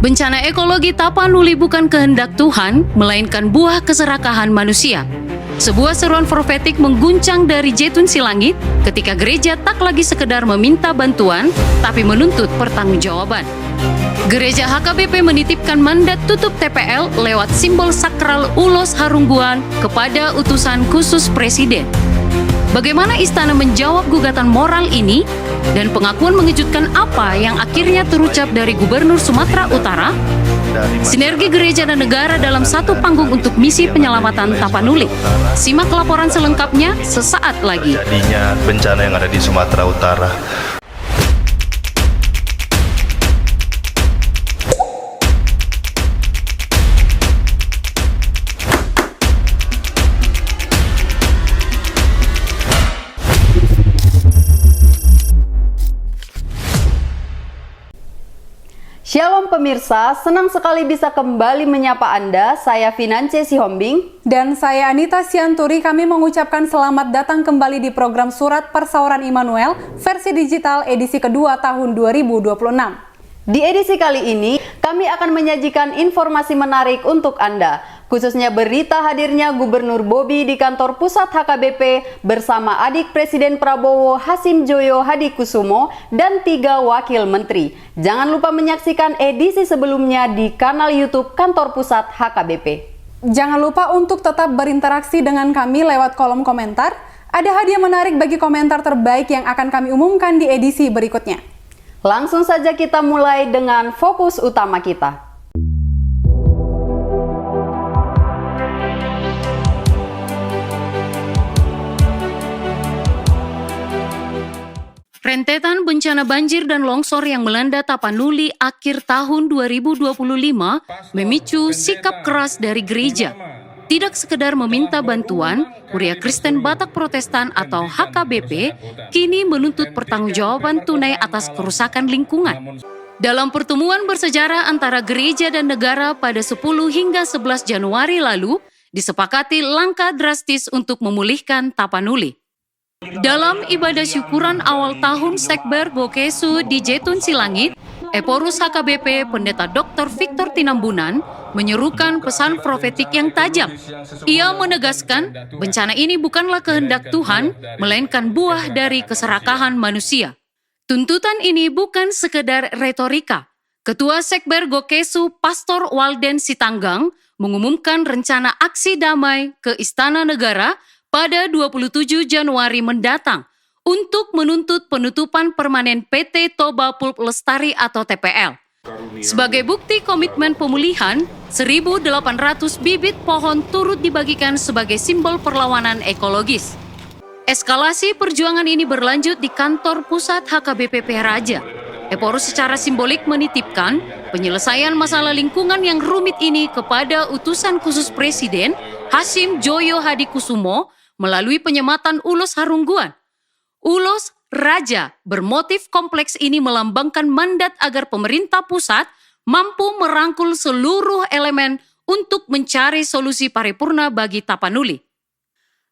Bencana ekologi Tapanuli bukan kehendak Tuhan, melainkan buah keserakahan manusia. Sebuah seruan profetik mengguncang dari Jetun Silangit ketika gereja tak lagi sekedar meminta bantuan, tapi menuntut pertanggungjawaban. Gereja HKBP menitipkan mandat tutup TPL lewat simbol sakral ulos harungguan kepada utusan khusus Presiden. Bagaimana istana menjawab gugatan moral ini? Dan pengakuan mengejutkan apa yang akhirnya terucap dari Gubernur Sumatera Utara? Sinergi gereja dan negara dalam satu panggung untuk misi penyelamatan Tapanuli. Simak laporan selengkapnya sesaat lagi. Jadinya bencana yang ada di Sumatera Utara. Shalom pemirsa, senang sekali bisa kembali menyapa Anda. Saya Finance Sihombing. Dan saya Anita Sianturi. Kami mengucapkan selamat datang kembali di program Surat Persauran Immanuel versi digital edisi kedua tahun 2026. Di edisi kali ini, kami akan menyajikan informasi menarik untuk Anda, khususnya berita hadirnya Gubernur Bobi di kantor pusat HKBP bersama adik Presiden Prabowo Hasim Joyo Hadikusumo dan 3 wakil menteri. Jangan lupa menyaksikan edisi sebelumnya di kanal YouTube kantor pusat HKBP. Jangan lupa untuk tetap berinteraksi dengan kami lewat kolom komentar. Ada hadiah menarik bagi komentar terbaik yang akan kami umumkan di edisi berikutnya. Langsung saja kita mulai dengan fokus utama kita. Rentetan bencana banjir dan longsor yang melanda Tapanuli akhir tahun 2025 memicu sikap keras dari gereja. Tidak sekedar meminta bantuan, Kuria Kristen Batak Protestan atau HKBP kini menuntut pertanggungjawaban tunai atas kerusakan lingkungan. Dalam pertemuan bersejarah antara gereja dan negara pada 10 hingga 11 Januari lalu, disepakati langkah drastis untuk memulihkan Tapanuli. Dalam ibadah syukuran awal tahun Sekber Gokesu di Jetun Silangit, Eporus HKBP Pendeta Dr. Victor Tinambunan menyerukan pesan profetik yang tajam. Ia menegaskan bencana ini bukanlah kehendak Tuhan, melainkan buah dari keserakahan manusia. Tuntutan ini bukan sekedar retorika. Ketua Sekber Gokesu Pastor Walden Sitanggang mengumumkan rencana aksi damai ke Istana Negara pada 27 Januari mendatang untuk menuntut penutupan permanen PT Toba Pulp Lestari atau TPL. Sebagai bukti komitmen pemulihan, 1.800 bibit pohon turut dibagikan sebagai simbol perlawanan ekologis. Eskalasi perjuangan ini berlanjut di kantor pusat HKBP Raja. Eporus secara simbolik menitipkan penyelesaian masalah lingkungan yang rumit ini kepada utusan khusus Presiden Hasim Joyo Hadikusumo melalui penyematan ulos harungguan. Ulos Raja bermotif kompleks ini melambangkan mandat agar pemerintah pusat mampu merangkul seluruh elemen untuk mencari solusi paripurna bagi Tapanuli.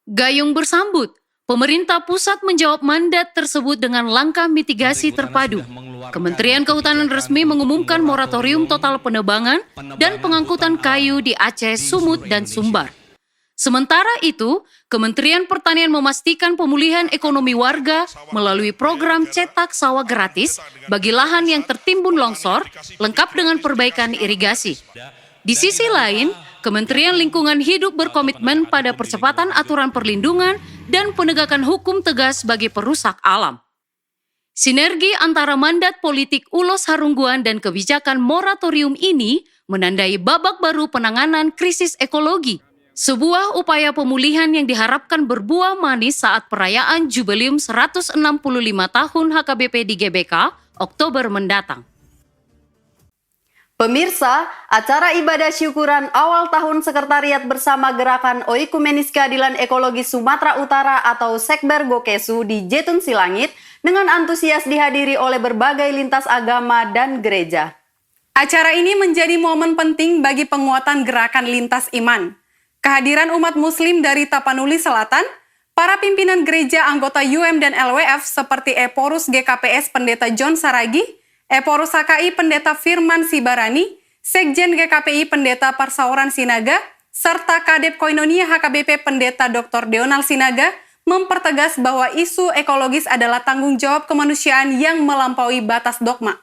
Gayung bersambut, pemerintah pusat menjawab mandat tersebut dengan langkah mitigasi terpadu. Kementerian Kehutanan resmi mengumumkan moratorium total penebangan dan pengangkutan kayu di Aceh, Sumut, dan Sumbar. Sementara itu, Kementerian Pertanian memastikan pemulihan ekonomi warga melalui program cetak sawah gratis bagi lahan yang tertimbun longsor, lengkap dengan perbaikan irigasi. Di sisi lain, Kementerian Lingkungan Hidup berkomitmen pada percepatan aturan perlindungan dan penegakan hukum tegas bagi perusak alam. Sinergi antara mandat politik ulos harungguan dan kebijakan moratorium ini menandai babak baru penanganan krisis ekologi. Sebuah upaya pemulihan yang diharapkan berbuah manis saat perayaan Jubileum 165 tahun HKBP di GBK Oktober mendatang. Pemirsa, acara ibadah syukuran awal tahun Sekretariat Bersama Gerakan Oikumenis Keadilan Ekologi Sumatera Utara atau Sekber Gokesu di Jetun Silangit dengan antusias dihadiri oleh berbagai lintas agama dan gereja. Acara ini menjadi momen penting bagi penguatan gerakan lintas iman. Kehadiran umat muslim dari Tapanuli Selatan, para pimpinan gereja anggota UM dan LWF seperti Eporus GKPS Pendeta John Saragi, Eporus HKI Pendeta Firman Sibarani, Sekjen GKPI Pendeta Persauran Sinaga, serta Kadep Koinonia HKBP Pendeta Dr. Deonal Sinaga mempertegas bahwa isu ekologis adalah tanggung jawab kemanusiaan yang melampaui batas dogma.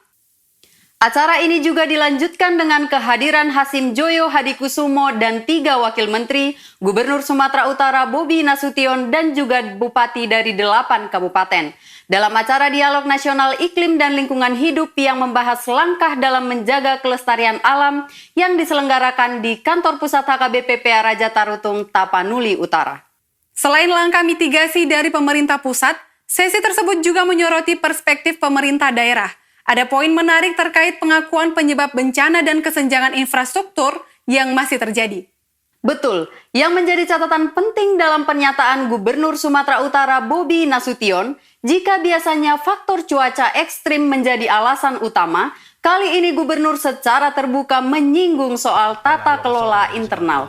Acara ini juga dilanjutkan dengan kehadiran Hasim Joyo Hadikusumo dan 3 wakil menteri, Gubernur Sumatera Utara Bobi Nasution dan juga bupati dari 8 kabupaten. Dalam acara Dialog Nasional Iklim dan Lingkungan Hidup yang membahas langkah dalam menjaga kelestarian alam yang diselenggarakan di Kantor Pusat HKBP PA Raja Tarutung, Tapanuli Utara. Selain langkah mitigasi dari pemerintah pusat, sesi tersebut juga menyoroti perspektif pemerintah daerah. Ada poin menarik terkait pengakuan penyebab bencana dan kesenjangan infrastruktur yang masih terjadi. Betul, yang menjadi catatan penting dalam pernyataan Gubernur Sumatera Utara Bobi Nasution, jika biasanya faktor cuaca ekstrim menjadi alasan utama, kali ini Gubernur secara terbuka menyinggung soal tata kelola internal.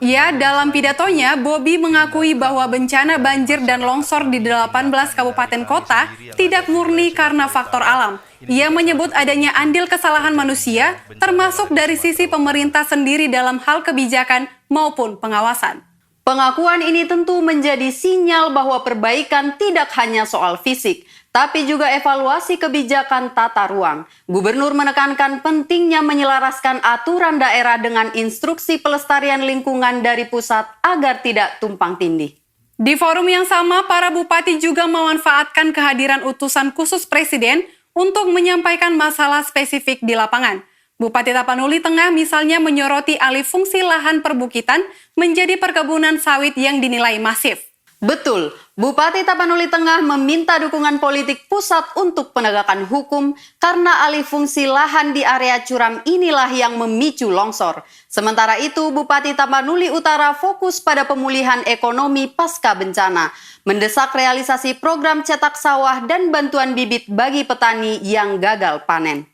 Ya, dalam pidatonya, Bobi mengakui bahwa bencana banjir dan longsor di 18 kabupaten kota tidak murni karena faktor alam. Ia menyebut adanya andil kesalahan manusia, termasuk dari sisi pemerintah sendiri dalam hal kebijakan maupun pengawasan. Pengakuan ini tentu menjadi sinyal bahwa perbaikan tidak hanya soal fisik, tapi juga evaluasi kebijakan tata ruang. Gubernur menekankan pentingnya menyelaraskan aturan daerah dengan instruksi pelestarian lingkungan dari pusat agar tidak tumpang tindih. Di forum yang sama, para bupati juga memanfaatkan kehadiran utusan khusus Presiden untuk menyampaikan masalah spesifik di lapangan. Bupati Tapanuli Tengah misalnya menyoroti alih fungsi lahan perbukitan menjadi perkebunan sawit yang dinilai masif. Betul, Bupati Tapanuli Tengah meminta dukungan politik pusat untuk penegakan hukum karena alih fungsi lahan di area curam inilah yang memicu longsor. Sementara itu, Bupati Tapanuli Utara fokus pada pemulihan ekonomi pasca bencana, mendesak realisasi program cetak sawah dan bantuan bibit bagi petani yang gagal panen.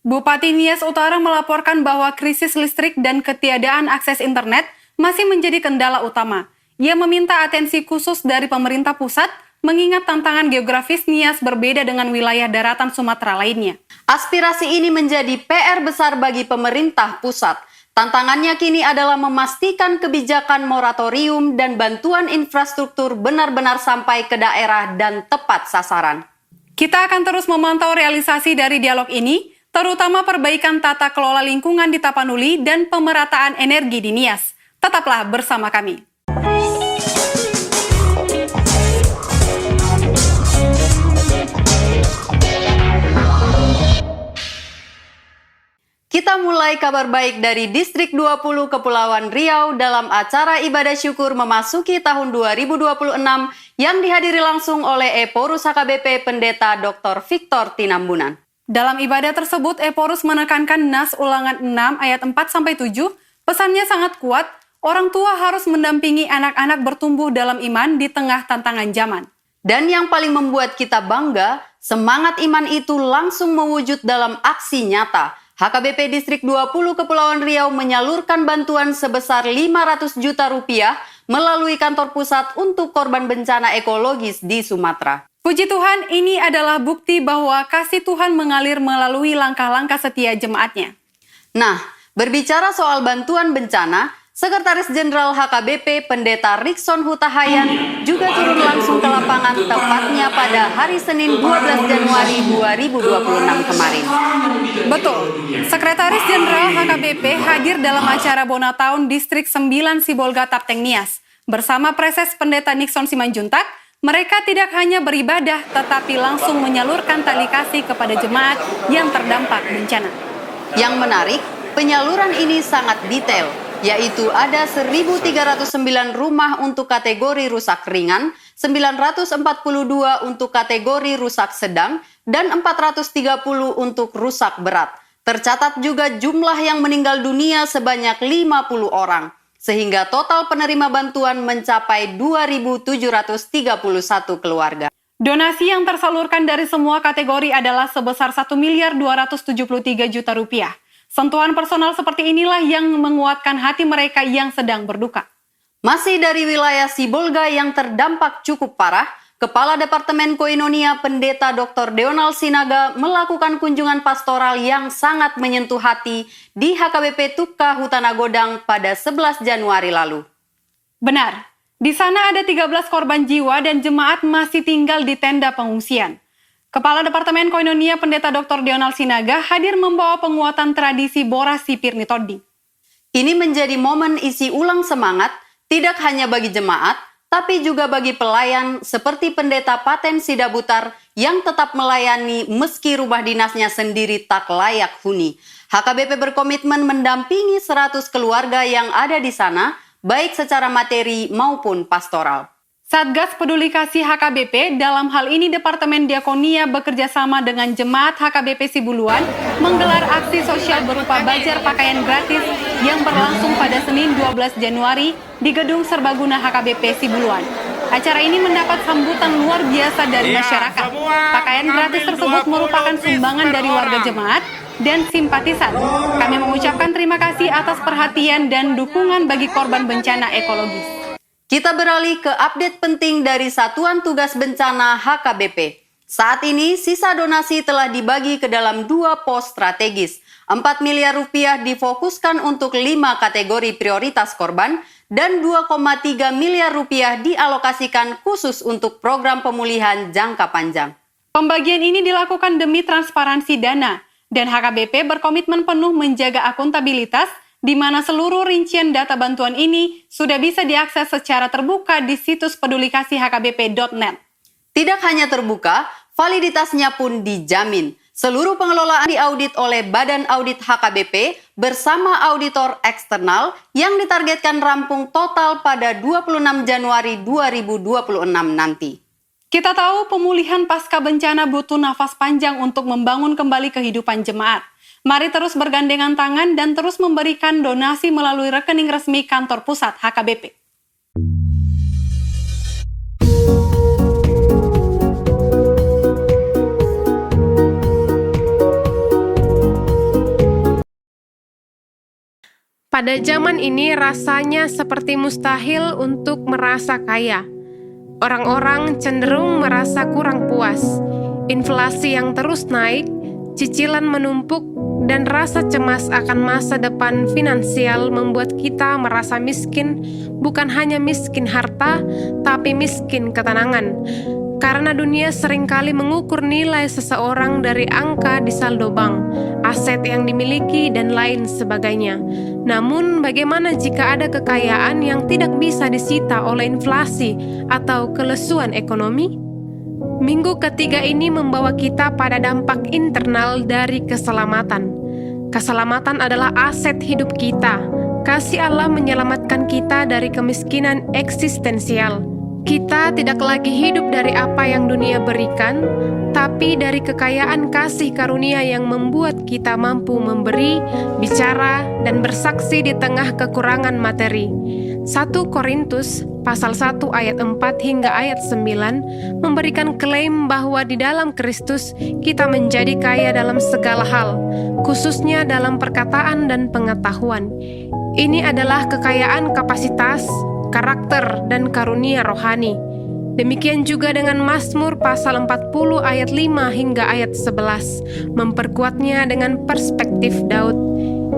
Bupati Nias Utara melaporkan bahwa krisis listrik dan ketiadaan akses internet masih menjadi kendala utama. Ia meminta atensi khusus dari pemerintah pusat mengingat tantangan geografis Nias berbeda dengan wilayah daratan Sumatera lainnya. Aspirasi ini menjadi PR besar bagi pemerintah pusat. Tantangannya kini adalah memastikan kebijakan moratorium dan bantuan infrastruktur benar-benar sampai ke daerah dan tepat sasaran. Kita akan terus memantau realisasi dari dialog ini, terutama perbaikan tata kelola lingkungan di Tapanuli dan pemerataan energi di Nias. Tetaplah bersama kami. Kita mulai kabar baik dari Distrik 20 Kepulauan Riau dalam acara ibadah syukur memasuki tahun 2026 yang dihadiri langsung oleh Eporus HKBP Pendeta Dr. Victor Tinambunan. Dalam ibadah tersebut, Eporus menekankan Nas Ulangan 6 ayat 4-7, pesannya sangat kuat, orang tua harus mendampingi anak-anak bertumbuh dalam iman di tengah tantangan zaman. Dan yang paling membuat kita bangga, semangat iman itu langsung mewujud dalam aksi nyata. HKBP Distrik 20 Kepulauan Riau menyalurkan bantuan sebesar 500 juta rupiah melalui kantor pusat untuk korban bencana ekologis di Sumatera. Puji Tuhan, ini adalah bukti bahwa kasih Tuhan mengalir melalui langkah-langkah setia jemaatnya. Nah, berbicara soal bantuan bencana, Sekretaris Jenderal HKBP Pendeta Rikson Hutahayan juga turun langsung ke lapangan tepatnya pada hari Senin 12 Januari 2026 kemarin. Betul, Sekretaris Jenderal HKBP hadir dalam acara Bonataun Distrik 9 Sibolga Tapteng Nias. Bersama Preses Pendeta Nixon Simanjuntak, mereka tidak hanya beribadah tetapi langsung menyalurkan tali kasih kepada jemaat yang terdampak bencana. Yang menarik, penyaluran ini sangat detail, yaitu ada 1.309 rumah untuk kategori rusak ringan, 942 untuk kategori rusak sedang, dan 430 untuk rusak berat. Tercatat juga jumlah yang meninggal dunia sebanyak 50 orang, sehingga total penerima bantuan mencapai 2.731 keluarga. Donasi yang tersalurkan dari semua kategori adalah sebesar 1.273 juta rupiah. Sentuhan personal seperti inilah yang menguatkan hati mereka yang sedang berduka. Masih dari wilayah Sibolga yang terdampak cukup parah, Kepala Departemen Koinonia Pendeta Dr. Deonald Sinaga melakukan kunjungan pastoral yang sangat menyentuh hati di HKBP Tuka Hutana Godang pada 11 Januari lalu. Benar, di sana ada 13 korban jiwa dan jemaat masih tinggal di tenda pengungsian. Kepala Departemen Koinonia Pendeta Dr. Deonald Sinaga hadir membawa penguatan tradisi Bora Sipir Nitodi. Ini menjadi momen isi ulang semangat tidak hanya bagi jemaat, tapi juga bagi pelayan seperti Pendeta Paten Sidabutar yang tetap melayani meski rumah dinasnya sendiri tak layak huni. HKBP berkomitmen mendampingi 100 keluarga yang ada di sana, baik secara materi maupun pastoral. Satgas Peduli Kasih HKBP, dalam hal ini Departemen Diakonia bekerja sama dengan Jemaat HKBP Sibuluan, menggelar aksi sosial berupa bazar pakaian gratis yang berlangsung pada Senin 12 Januari di Gedung Serbaguna HKBP Sibuluan. Acara ini mendapat sambutan luar biasa dari masyarakat. Pakaian gratis tersebut merupakan sumbangan dari warga jemaat dan simpatisan. Kami mengucapkan terima kasih atas perhatian dan dukungan bagi korban bencana ekologis. Kita beralih ke update penting dari Satuan Tugas Bencana HKBP. Saat ini sisa donasi telah dibagi ke dalam 2 pos strategis. 4 miliar rupiah difokuskan untuk 5 kategori prioritas korban dan 2,3 miliar rupiah dialokasikan khusus untuk program pemulihan jangka panjang. Pembagian ini dilakukan demi transparansi dana dan HKBP berkomitmen penuh menjaga akuntabilitas di mana seluruh rincian data bantuan ini sudah bisa diakses secara terbuka di situs pedulikasihhkbp.net. Tidak hanya terbuka, validitasnya pun dijamin. Seluruh pengelolaan diaudit oleh Badan Audit HKBP bersama auditor eksternal yang ditargetkan rampung total pada 26 Januari 2026 nanti. Kita tahu pemulihan pasca bencana butuh nafas panjang untuk membangun kembali kehidupan jemaat. Mari terus bergandengan tangan dan terus memberikan donasi melalui rekening resmi kantor pusat HKBP. Pada zaman ini rasanya seperti mustahil untuk merasa kaya. Orang-orang cenderung merasa kurang puas. Inflasi yang terus naik, cicilan menumpuk, dan rasa cemas akan masa depan finansial membuat kita merasa miskin, bukan hanya miskin harta, tapi miskin ketenangan. Karena dunia seringkali mengukur nilai seseorang dari angka di saldo bank, aset yang dimiliki, dan lain sebagainya. Namun, bagaimana jika ada kekayaan yang tidak bisa disita oleh inflasi atau kelesuan ekonomi? Minggu ketiga ini membawa kita pada dampak internal dari keselamatan. Keselamatan adalah aset hidup kita. Kasih Allah menyelamatkan kita dari kemiskinan eksistensial. Kita tidak lagi hidup dari apa yang dunia berikan, tapi dari kekayaan kasih karunia yang membuat kita mampu memberi, bicara, dan bersaksi di tengah kekurangan materi. 1 Korintus pasal 1 ayat 4 hingga ayat 9 memberikan klaim bahwa di dalam Kristus kita menjadi kaya dalam segala hal, khususnya dalam perkataan dan pengetahuan. Ini adalah kekayaan kapasitas, karakter, dan karunia rohani. Demikian juga dengan Mazmur pasal 40 ayat 5 hingga ayat 11, memperkuatnya dengan perspektif Daud.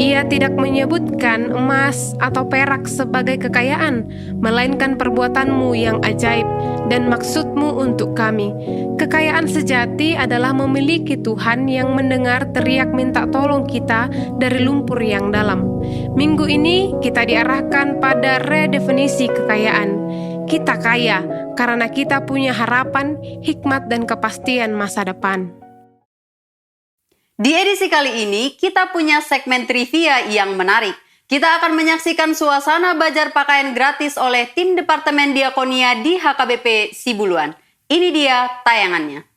Ia tidak menyebutkan emas atau perak sebagai kekayaan, melainkan perbuatanmu yang ajaib dan maksudmu untuk kami. Kekayaan sejati adalah memiliki Tuhan yang mendengar teriak minta tolong kita dari lumpur yang dalam. Minggu ini kita diarahkan pada redefinisi kekayaan. Kita kaya karena kita punya harapan, hikmat, dan kepastian masa depan. Di edisi kali ini, kita punya segmen trivia yang menarik. Kita akan menyaksikan suasana bazar pakaian gratis oleh tim Departemen Diakonia di HKBP Sibuluan. Ini dia tayangannya.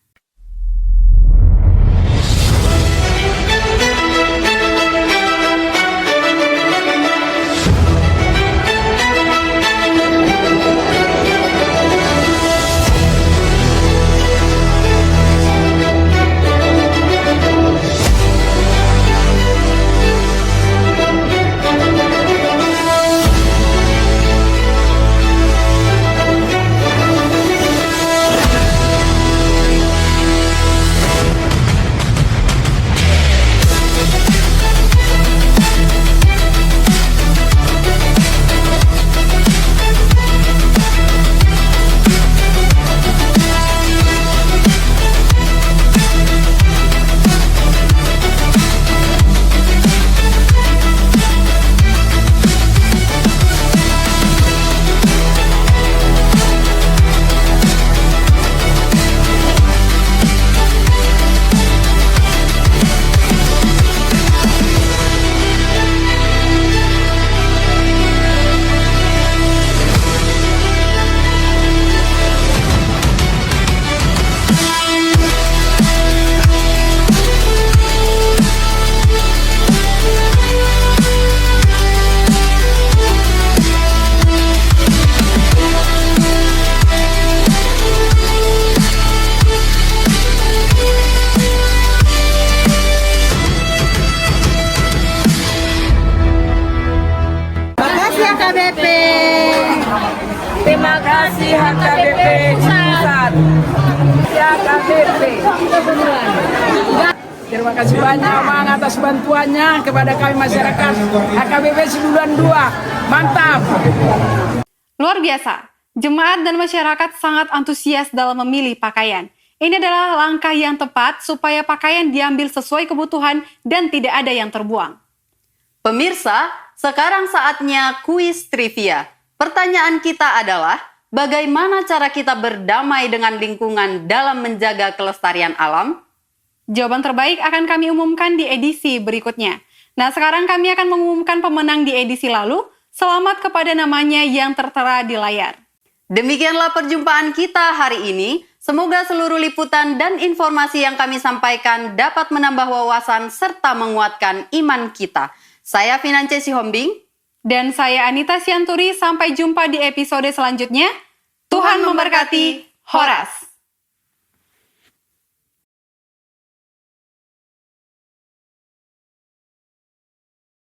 kasih HKBP Pusat. HKBP. Terima kasih banyak Bang atas bantuannya kepada kami masyarakat HKBP Sidulan 2. Mantap. Luar biasa, jemaat dan masyarakat sangat antusias dalam memilih pakaian. Ini adalah langkah yang tepat supaya pakaian diambil sesuai kebutuhan dan tidak ada yang terbuang. Pemirsa, sekarang saatnya kuis trivia. Pertanyaan kita adalah, bagaimana cara kita berdamai dengan lingkungan dalam menjaga kelestarian alam? Jawaban terbaik akan kami umumkan di edisi berikutnya. Nah, sekarang kami akan mengumumkan pemenang di edisi lalu. Selamat kepada namanya yang tertera di layar. Demikianlah perjumpaan kita hari ini. Semoga seluruh liputan dan informasi yang kami sampaikan dapat menambah wawasan serta menguatkan iman kita. Saya Finance Sihombing. Dan saya Anita Sianturi. Sampai jumpa di episode selanjutnya. Tuhan memberkati. Horas.